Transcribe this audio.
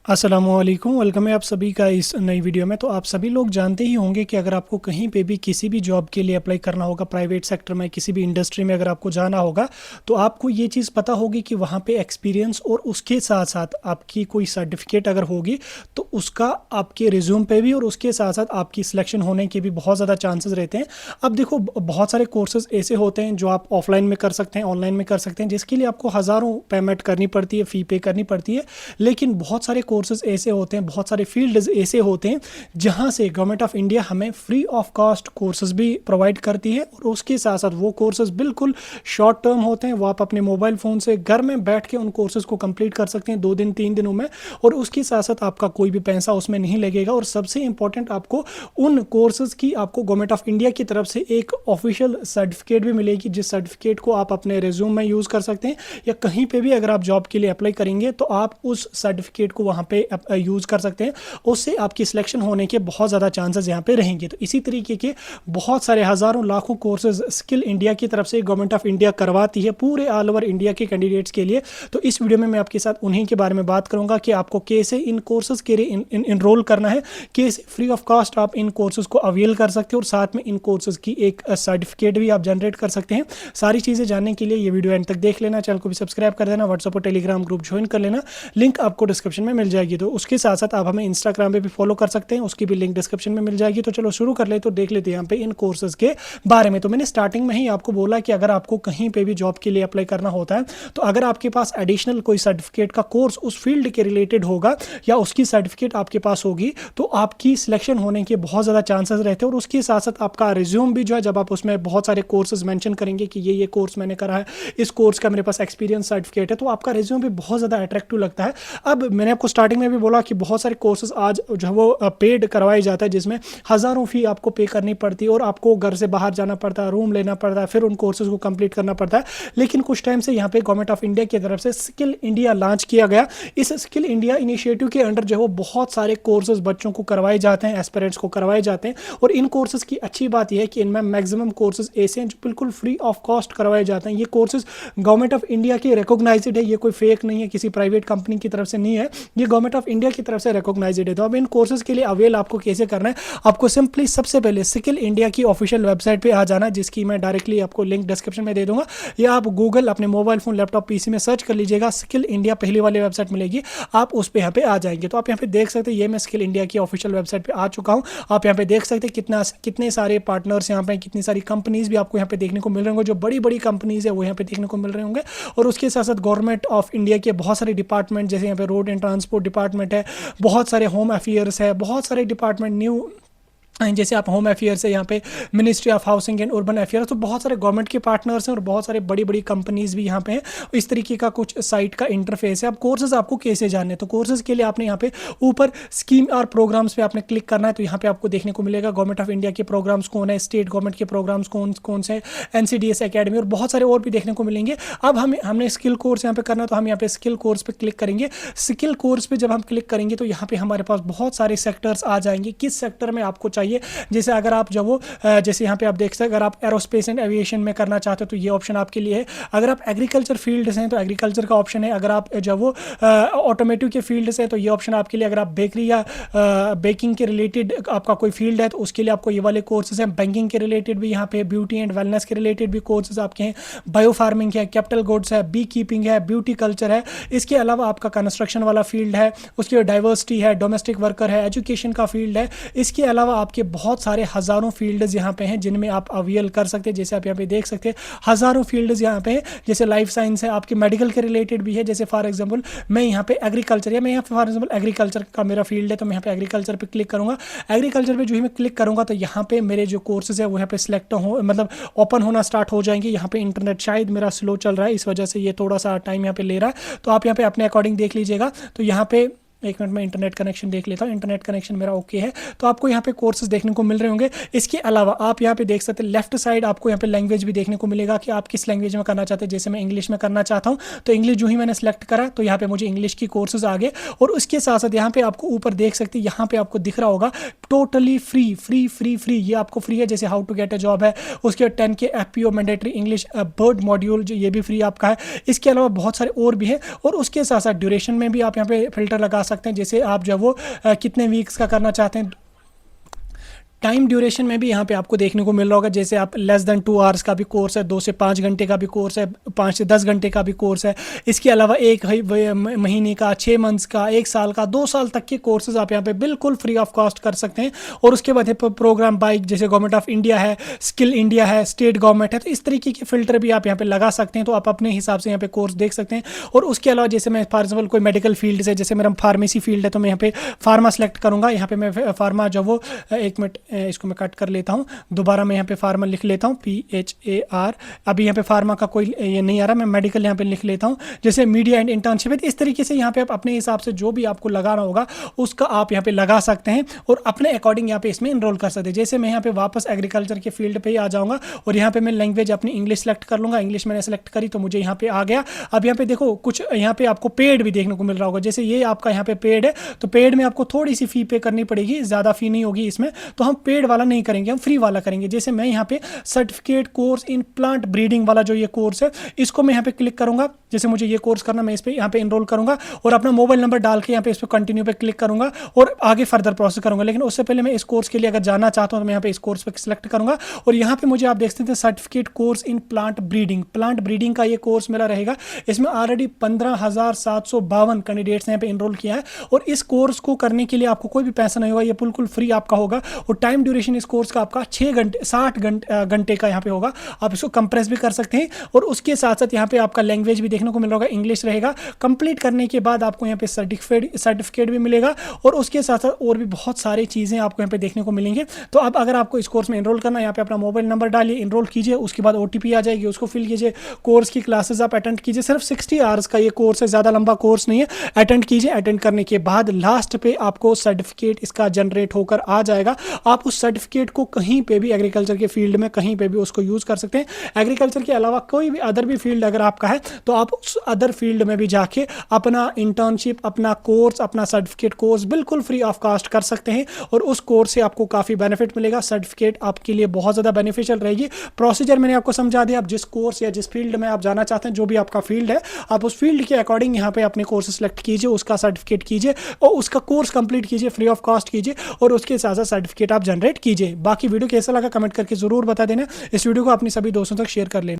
अस्सलामुअलैकुम, वेलकम है आप सभी का इस नई वीडियो में। तो आप सभी लोग जानते ही होंगे कि अगर आपको कहीं पे भी किसी भी जॉब के लिए अप्लाई करना होगा, प्राइवेट सेक्टर में किसी भी इंडस्ट्री में अगर आपको जाना होगा, तो आपको ये चीज़ पता होगी कि वहाँ पे एक्सपीरियंस और उसके साथ साथ आपकी कोई सर्टिफिकेट अगर होगी तो उसका आपके रिज्यूम पे भी और उसके साथ साथ आपकी सिलेक्शन होने के भी बहुत ज़्यादा चांसेस रहते हैं। अब देखो, बहुत सारे कोर्सेज ऐसे होते हैं जो आप ऑफलाइन में कर सकते हैं, ऑनलाइन में कर सकते हैं, जिसके लिए आपको हज़ारों पेमेंट करनी पड़ती है, फ़ी पे करनी पड़ती है। लेकिन बहुत सारे कोर्सेज ऐसे होते हैं, बहुत सारे फील्ड्स ऐसे होते हैं जहां से गवर्नमेंट ऑफ इंडिया हमें फ्री ऑफ कॉस्ट कोर्सेज भी प्रोवाइड करती है। और उसके साथ साथ वो कोर्सेज बिल्कुल शॉर्ट टर्म होते हैं, वो आप अपने मोबाइल फ़ोन से घर में बैठ के उन कोर्सेज को कंप्लीट कर सकते हैं 2 दिन 3 दिनों में। और उसके साथ साथ आपका कोई भी पैसा उसमें नहीं लगेगा। और सबसे इंपॉर्टेंट, आपको उन कोर्सेज की आपको गवर्नमेंट ऑफ इंडिया की तरफ से एक ऑफिशियल सर्टिफिकेट भी मिलेगी, जिस सर्टिफिकेट को आप अपने रिज्यूम में यूज़ कर सकते हैं, या कहीं पे भी अगर आप जॉब के लिए अप्लाई करेंगे तो आप उस सर्टिफिकेट को वहाँ पे यूज़ कर सकते हैं। उससे आपकी सिलेक्शन होने के बहुत ज़्यादा चांसेस यहाँ पे रहेंगे। तो इसी तरीके के बहुत सारे हज़ारों लाखों कोर्सेज स्किल इंडिया की तरफ से गवर्नमेंट ऑफ इंडिया करवाती है पूरे ऑल ओवर इंडिया के कैंडिडेट्स के लिए। तो इस वीडियो में मैं आपके साथ उन्हीं के बारे में बात करूँगा कि आपको कैसे इन कोर्सेज के लिए इनरोल करना है, कैसे फ्री ऑफ कॉस्ट आप इन कोर्सेज को अवेल कर सकते हैं, और साथ में इन कोर्सेज की एक सर्टिफिकेट भी आप जनरेट कर सकते हैं। सारी चीज़ें जानने के लिए ये वीडियो एंड तक देख लेना, चैनल को भी सब्सक्राइब कर देना, व्हाट्सएप और टेलीग्राम ग्रुप ज्वाइन कर लेना, लिंक आपको डिस्क्रिप्शन में मिल जाएगी। तो उसके साथ साथ आप हमें इंस्टाग्राम पे भी फॉलो कर सकते हैं, उसकी भी लिंक डिस्क्रिप्शन में मिल जाएगी। तो चलो शुरू कर ले, तो देख लेते हैं यहाँ पे इन कोर्सेज के बारे में। तो मैंने स्टार्टिंग में ही आपको बोला कि अगर आपको कहीं पे भी जॉब के लिए अप्लाई करना होता है, तो अगर आपके पास एडिशनल कोई सर्टिफिकेट का कोर्स उस फील्ड के रिलेटेड होगा या उसकी सर्टिफिकेट आपके पास होगी, तो आपकी सिलेक्शन होने के बहुत ज़्यादा चांसेस रहते हैं। और उसके साथ साथ आपका रिज्यूम भी जो है, जब आप उसमें बहुत सारे कोर्सेज मेंशन करेंगे कि ये कोर्स मैंने करा है, इस कोर्स का मेरे पास एक्सपीरियंस सर्टिफिकेट है, तो आपका रिज्यूम भी बहुत ज़्यादा अट्रैक्टिव लगता है। अब मैंने आपको स्टार्टिंग में भी बोला कि बहुत सारे कोर्सेज आज जो है वो पेड करवाया जाता है, जिसमें हज़ारों फ़ी आपको पे करनी पड़ती है और आपको घर से बाहर जाना पड़ता है, रूम लेना पड़ता है, फिर उन कोर्सेज को कंप्लीट करना पड़ता है। लेकिन कुछ टाइम से यहाँ पे गवर्नमेंट ऑफ इंडिया की तरफ से स्किल इंडिया लॉन्च किया गया। इस स्किल इंडिया इनिशिएटिव के अंडर जो है वो बहुत सारे कोर्सेज बच्चों को करवाए जाते हैं, एस्पिरेंट्स को करवाए जाते हैं। और इन कोर्सेज की अच्छी बात यह है कि इनमें मैक्सिमम कोर्सेज ऐसे हैं जो बिल्कुल फ्री ऑफ कॉस्ट करवाए जाते हैं। ये कोर्सेज गवर्नमेंट ऑफ इंडिया के रिकॉग्नाइज्ड है, ये कोई फेक नहीं है, किसी प्राइवेट कंपनी की तरफ से नहीं है, ये गवर्नमेंट ऑफ इंडिया की तरफ से रिकॉग्नाइज्ड है। तो अब इन कोर्सेज के लिए अवेल आपको कैसे करना है, आपको सिंपली सबसे पहले स्किल इंडिया की ऑफिशियल वेबसाइट पे आ जाना, जिसकी मैं डायरेक्टली आपको लिंक डिस्क्रिप्शन में दे दूंगा, या आप गूगल अपने मोबाइल फोन, लैपटॉप, पीसी में सर्च कर लीजिएगा, स्किल इंडिया पहली वाली वेबसाइट मिलेगी, आप उस पे यहाँ पे आ जाएंगे। तो आप यहाँ पे देख सकते हैं, ये मैं स्किल इंडिया की ऑफिशियल वेबसाइट पे आ चुका हूँ। आप यहाँ पे देख सकते हैं कितने सारे पार्टनर्स यहाँ पे, कितनी सारी कंपनीज भी आपको यहाँ पे देखने को मिल रहे होंगे, जो बड़ी बड़ी कंपनीज है वो यहाँ पे देखने को मिल रहे होंगे। और उसके साथ साथ गवर्नमेंट ऑफ इंडिया के बहुत सारे डिपार्टमेंट, जैसे यहाँ पे रोड एंड ट्रांसपोर्ट डिपार्टमेंट है, बहुत सारे होम अफेयर्स है, बहुत सारे डिपार्टमेंट न्यू, जैसे आप होम अफेयर्स है, यहाँ पे ministry of housing and urban affairs, तो बहुत सारे गवर्नमेंट के पार्टनर्स हैं और बहुत सारे बड़ी बड़ी कंपनीज भी यहाँ पे हैं। इस तरीके का कुछ साइट का इंटरफेस है। अब कोर्सेज आपको कैसे जानने, तो कोर्सेज के लिए आपने यहाँ पे ऊपर स्कीम और प्रोग्राम्स पे आपने क्लिक करना है। तो यहाँ पे आपको देखने को मिलेगा गवर्नमेंट ऑफ इंडिया के प्रोग्राम्स कौन है, स्टेट गवर्नमेंट के प्रोग्राम्स कौन से, NCDS अकेडमी और बहुत सारे और भी देखने को मिलेंगे। अब हमने स्किल कोर्स यहाँ पे करना, तो हम यहाँ पे स्किल कोर्स पे क्लिक करेंगे। स्किल कोर्स पे जब हम क्लिक करेंगे तो यहाँ पे हमारे पास बहुत सारे सेक्टर्स आ जाएंगे, किस सेक्टर में आपको चाहिए। जैसे अगर आप जब वो जैसे यहाँ पे आप देख सकते हैं, अगर आप एरोस्पेस एंड एविएशन में करना चाहते हो तो ये ऑप्शन आपके लिए है। अगर आप एग्रीकल्चर फील्ड से हैं तो एग्रीकल्चर का ऑप्शन है। अगर आप जब वो ऑटोमेटिव के फील्ड से है तो ये ऑप्शन आपके लिए। अगर आप बेकरी या बेकिंग के रिलेटेड आपका कोई फील्ड है तो उसके लिए आपको ये वाले कोर्सेज हैं। बैंकिंग के रिलेटेड भी यहाँ पे, ब्यूटी एंड वेलनेस के रिलेटेड भी कोर्सेज आपके हैं, बायो फार्मिंग है, कैपिटल गुड्स है, बी कीपिंग है, ब्यूटी कल्चर है। इसके अलावा आपका कंस्ट्रक्शन वाला फील्ड है, उसके डाइवर्सिटी है, डोमेस्टिक वर्कर है, एजुकेशन का फील्ड है। इसके अलावा आपके बहुत सारे हजारों फील्ड्स यहाँ पे हैं जिनमें आप अवेल कर सकते हैं। जैसे आप यहाँ पे देख सकते हैं हजारों फील्ड्स यहाँ पे हैं। जैसे लाइफ साइंस है, आपके मेडिकल के रिलेटेड भी है। जैसे फॉर एग्जांपल मैं यहाँ पे एग्रीकल्चर, या मैं यहाँ पे फॉर एग्जांपल एग्रीकल्चर का मेरा फील्ड है, तो मैं यहाँ पे एग्रीकल्चर पे क्लिक करूँगा। एग्रीकल्चर पे जो ही मैं क्लिक करूँगा तो यहाँ पे मेरे जो कोर्सेज है वो यहाँ पे सिलेक्ट हो, मतलब ओपन होना स्टार्ट हो जाएंगे। यहाँ पे इंटरनेट शायद मेरा स्लो चल रहा है, इस वजह से ये थोड़ा सा टाइम यहाँ पे ले रहा है, तो आप यहाँ पे अपने अकॉर्डिंग देख लीजिएगा। तो यहाँ पे एक मिनट में इंटरनेट कनेक्शन देख लेता हूँ। इंटरनेट कनेक्शन मेरा ओके है, तो आपको यहाँ पे कोर्सेज देखने को मिल रहे होंगे। इसके अलावा आप यहाँ पे देख सकते हैं लेफ्ट साइड आपको यहाँ पे लैंग्वेज भी देखने को मिलेगा कि आप किस लैंग्वेज में करना चाहते हैं। जैसे मैं इंग्लिश में करना चाहता हूँ तो इंग्लिश जो ही मैंने सेलेक्ट करा तो यहाँ पे मुझे इंग्लिश की कोर्सेज आ गए। और उसके साथ साथ यहाँ पे आपको ऊपर देख सकते हैं, यहाँ पे आपको दिख रहा होगा totally free free free free, ये आपको फ्री है। जैसे how to get a job है, उसके 10 के FPO मैंडेटरी इंग्लिश बर्ड मॉड्यूल जो ये भी फ्री आपका है। इसके अलावा बहुत सारे और भी है, और उसके साथ साथ ड्यूरेशन में भी आप यहाँ पे फिल्टर लगा सकते हैं। जैसे आप जो वो कितने वीक्स का करना चाहते हैं। टाइम ड्यूरेशन में भी यहाँ पे आपको देखने को मिल रहा होगा, जैसे आप लेस देन 2 आवर्स का भी कोर्स है, 2 से 5 घंटे का भी कोर्स है, 5 से 10 घंटे का भी कोर्स है। इसके अलावा एक महीने का, 6 मंथ्स का, 1 साल का, 2 साल तक के कोर्सेज आप यहाँ पे बिल्कुल फ्री ऑफ कॉस्ट कर सकते हैं। और उसके बाद प्रोग्राम बाइक, जैसे गवर्नमेंट ऑफ इंडिया है, स्किल इंडिया है, स्टेट गवर्नमेंट है, तो इस तरीके के फिल्टर भी आप यहाँ पे लगा सकते हैं। तो आप अपने हिसाब से यहाँ पे कोर्स देख सकते हैं। और उसके अलावा जैसे मैं फॉर एग्जाम्पल कोई मेडिकल फील्ड से, जैसे मेरा फार्मेसी फील्ड है, तो मैं यहाँ पे फार्मा सेलेक्ट करूँगा। यहाँ पे मैं फार्मा जो वो, एक मिनट इसको मैं कट कर लेता हूं, दोबारा मैं यहाँ पे फार्मा लिख लेता हूँ, PHAR। अभी यहाँ पे फार्मा का कोई ये नहीं आ रहा, मैं मेडिकल यहाँ पे लिख लेता हूँ। जैसे मीडिया एंड इंटर्नशिप है, इस तरीके से यहाँ पे आप अपने हिसाब से जो भी आपको लगाना होगा उसका आप यहाँ पे लगा सकते हैं और अपने अकॉर्डिंग यहाँ पे इसमें इनरोल कर सकते हैं। जैसे मैं यहाँ पे वापस एग्रीकल्चर के फील्ड पे ही आ जाऊँगा और यहाँ पे मैं लैंग्वेज अपनी इंग्लिश सेलेक्ट कर लूँगा। इंग्लिश मैंने सेलेक्ट करी तो मुझे यहाँ पे आ गया। अब यहाँ पे देखो कुछ यहाँ पे आपको पेड भी देखने को मिल रहा होगा। जैसे ये आपका यहाँ पे पेड है, तो पेड में आपको थोड़ी सी फी पे करनी पड़ेगी, ज़्यादा फी नहीं होगी इसमें। तो हम पेड वाला नहीं करेंगे, हम फ्री वाला करेंगे। जैसे मैं यहाँ पे certificate course in plant breeding वाला जो ये कोर्स है, इसको मैं यहाँ पे क्लिक करूंगा। जैसे मुझे ये कोर्स करना, मैं इस पे यहाँ पे इनरोल करूंगा और अपना मोबाइल नंबर डाल के यहाँ पे इस पे कंटिन्यू पे क्लिक करूंगा और आगे फर्दर प्रोसेस करूंगा। लेकिन उससे पहले मैं इस कोर्स के लिए अगर जाना चाहता हूँ तो मैं यहाँ पे इस कोर्स पे सिलेक्ट करूंगा और यहाँ पे मुझे आप देख सकते हैं certificate course in plant breeding. Plant breeding का ये कोर्स मेरा रहेगा। इसमें ऑलरेडी 15,752 कैंडिडेट्स यहाँ पे इनरोल किया है और इस कोर्स को करने के लिए आपको कोई भी पैसा नहीं होगा, ये बिल्कुल फ्री आपका होगा। और टाइम ड्यूरेशन इस कोर्स का आपका 60 घंटे का यहाँ पे होगा। आप इसको कंप्रेस भी कर सकते हैं और उसके साथ साथ यहाँ पे आपका लैंग्वेज भी देखने को मिल रहा होगा, इंग्लिश रहेगा। कंप्लीट करने के बाद आपको यहाँ पे सर्टिफिकेट भी मिलेगा और उसके साथ साथ और भी बहुत सारी चीज़ें आपको यहाँ पे देखने को मिलेंगे। तो अब अगर आपको इस कोर्स में इनरोल करना है, यहाँ पे अपना मोबाइल नंबर डालिए, इनरोल कीजिए, उसके बाद OTP आ जाएगी, उसको फिल कीजिए, कोर्स की क्लासेस आप अटेंड कीजिए। सिर्फ 60 आवर्स का ये कोर्स है, ज़्यादा लंबा कोर्स नहीं है। अटेंड कीजिए, अटेंड करने के बाद लास्ट पे आपको सर्टिफिकेट इसका जनरेट होकर आ जाएगा। आप उस सर्टिफिकेट को कहीं पे भी एग्रीकल्चर के फील्ड में कहीं पे भी उसको यूज़ कर सकते हैं। एग्रीकल्चर के अलावा कोई भी अदर भी फील्ड अगर आपका है तो आप उस अदर फील्ड में भी जाके अपना इंटर्नशिप, अपना कोर्स, अपना सर्टिफिकेट कोर्स बिल्कुल फ्री ऑफ कॉस्ट कर सकते हैं और उस कोर्स से आपको काफ़ी बेनिफिट मिलेगा। सर्टिफिकेट आपके लिए बहुत ज़्यादा बेनिफिशियल रहेगी। प्रोसीजर मैंने आपको समझा दिया। आप जिस कोर्स या जिस फील्ड में आप जाना चाहते हैं, जो भी आपका फील्ड है, आप उस फील्ड के अकॉर्डिंग यहाँ पे अपने कोर्स सेलेक्ट कीजिए, उसका सर्टिफिकेट कीजिए और उसका कोर्स कंप्लीट कीजिए, फ्री ऑफ कॉस्ट कीजिए और उसके साथ साथ सर्टिफिकेट आप जनरेट कीजिए। बाकी वीडियो कैसा लगा कमेंट करके ज़रूर बता देना। इस वीडियो को अपने सभी दोस्तों तक शेयर कर लेना।